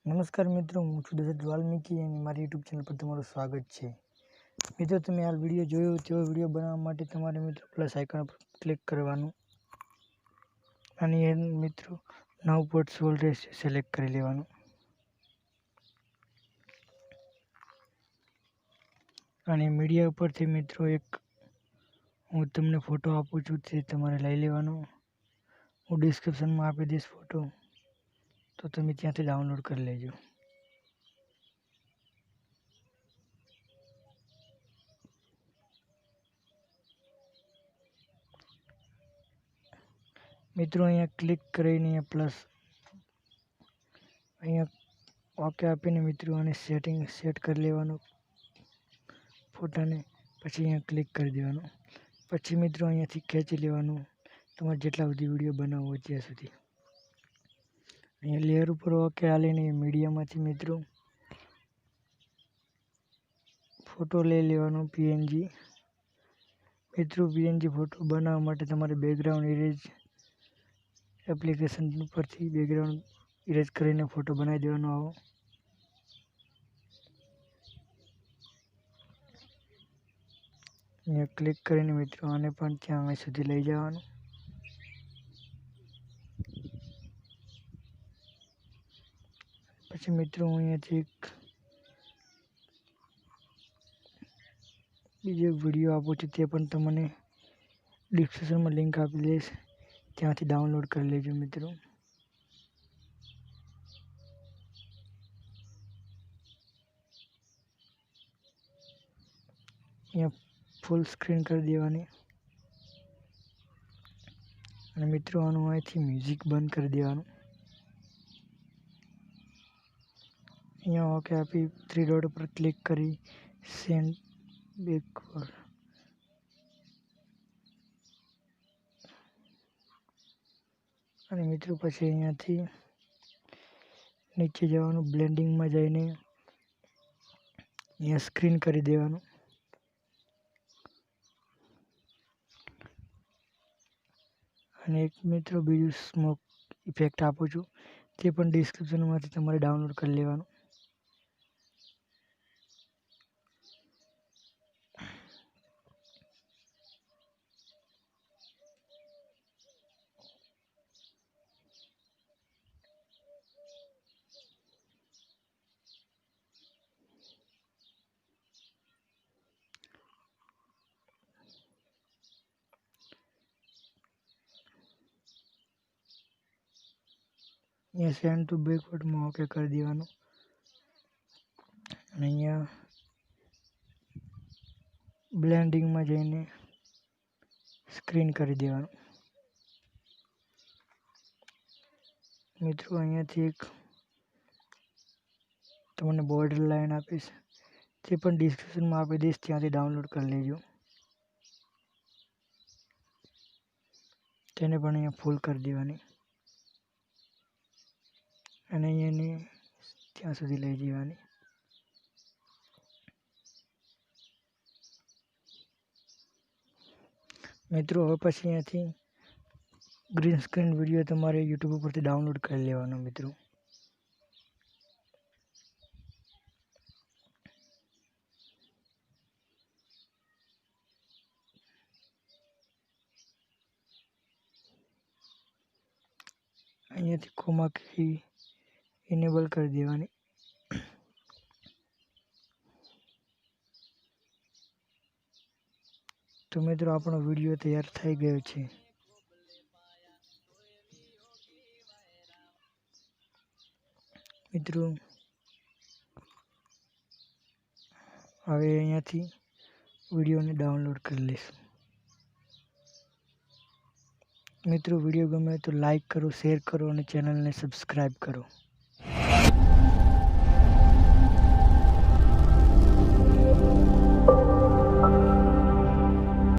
નમસ્કાર મિત્રો, હું છું દશરથ વાલ્મીકી અને મારી યુટ્યુબ ચેનલ પર તમારું સ્વાગત છે. મિત્રો, તમે આ વિડીયો જોયો તેવો વિડીયો બનાવવા માટે તમારે મિત્રો પ્લસ આઇકન પર ક્લિક કરવાનું અને એ મિત્રો 9.16 રહેશે સિલેક્ટ કરી લેવાનું. અને મીડિયા ઉપરથી મિત્રો એક હું તમને ફોટો આપું છું તે તમારે લઈ લેવાનો. હું ડિસ્ક્રિપ્શનમાં આપી દઈશ ફોટો, તો તમે ત્યાંથી ડાઉનલોડ કરી લેજો. મિત્રો, અહીંયા ક્લિક કરીને પ્લસ અહીંયા ઓકે આપીને મિત્રો અને સેટ કરી લેવાનું ફોટાને. પછી અહીંયા ક્લિક કરી દેવાનું. પછી મિત્રો અહીંયાથી ખેંચી લેવાનું તમારે જેટલા સુધી વિડીયો બનાવવો હોય ત્યાં સુધી. અહીંયા લેયર ઉપર ઓકે આલીને મીડિયામાંથી મિત્રો ફોટો લઈ લેવાનો પીએનજી. મિત્રો, પીએનજી ફોટો બનાવવા માટે તમારે બેકગ્રાઉન્ડ ઇરેજ એપ્લિકેશન ઉપરથી બેકગ્રાઉન્ડ ઇરેજ કરીને ફોટો બનાવી દેવાનો. આવો અહીંયા ક્લિક કરીને મિત્રો આને પણ ત્યાં અહીં સુધી લઈ જવાનું. પછી મિત્રો હું અહીંયાથી એક બીજો વિડીયો આપું છું, તે પણ તમને ડિસ્ક્રિપ્શનમાં લિંક આપી દઈશ, ત્યાંથી ડાઉનલોડ કરી લેજો મિત્રો. અહીંયા ફૂલ સ્ક્રીન કરી દેવાની અને મિત્રો આનું અહીંથી મ્યુઝિક બંધ કરી દેવાનું. અહીંયા ઓકે આપી 3 ડોટ પર ક્લિક કરી સેન્ડ બેકવર્ડ અને મિત્રો પછી અહીંયાથી નીચે જવાનું, બ્લેન્ડિંગમાં જઈને અહીંયા સ્ક્રીન કરી દેવાનું. અને એક મિત્રો બીજું સ્મોક ઇફેક્ટ આપું છું, તે પણ ડિસ્ક્રિપ્શનમાંથી તમારે ડાઉનલોડ કરી લેવાનું. અહીંયા સેન્ડ ટુ બેકવર્ડમાં ઓકે કરી દેવાનું અને અહીંયા બ્લેન્ડિંગમાં જઈને સ્ક્રીન કરી દેવાનું. મિત્રો, અહીંયાથી એક તમને બોર્ડર લાઈન આપીશ, તે પણ ડિસ્ક્રિપ્શનમાં આપી દઈશ, ત્યાંથી ડાઉનલોડ કરી લેજો. તેને પણ અહીંયા ફૂલ કરી દેવાની અને અહીંયાને ત્યાં સુધી લઈ જવાની. મિત્રો, હવે પછી અહીંયાથી ગ્રીન સ્ક્રીન વિડીયો તમારે યુટ્યુબ ઉપરથી ડાઉનલોડ કરી લેવાનો મિત્રો. અહીંયાથી કોમા કી ઇનેબલ કરી દેવાની. તો મિત્રો, આપણો વિડીયો તૈયાર થઈ ગયો છે. મિત્રો, હવે અહીંયાથી વિડીયોને ડાઉનલોડ કરી લઈશું. મિત્રો, વિડીયો ગમે તો લાઈક કરો, શેર કરો અને ચેનલને સબસ્ક્રાઈબ કરો.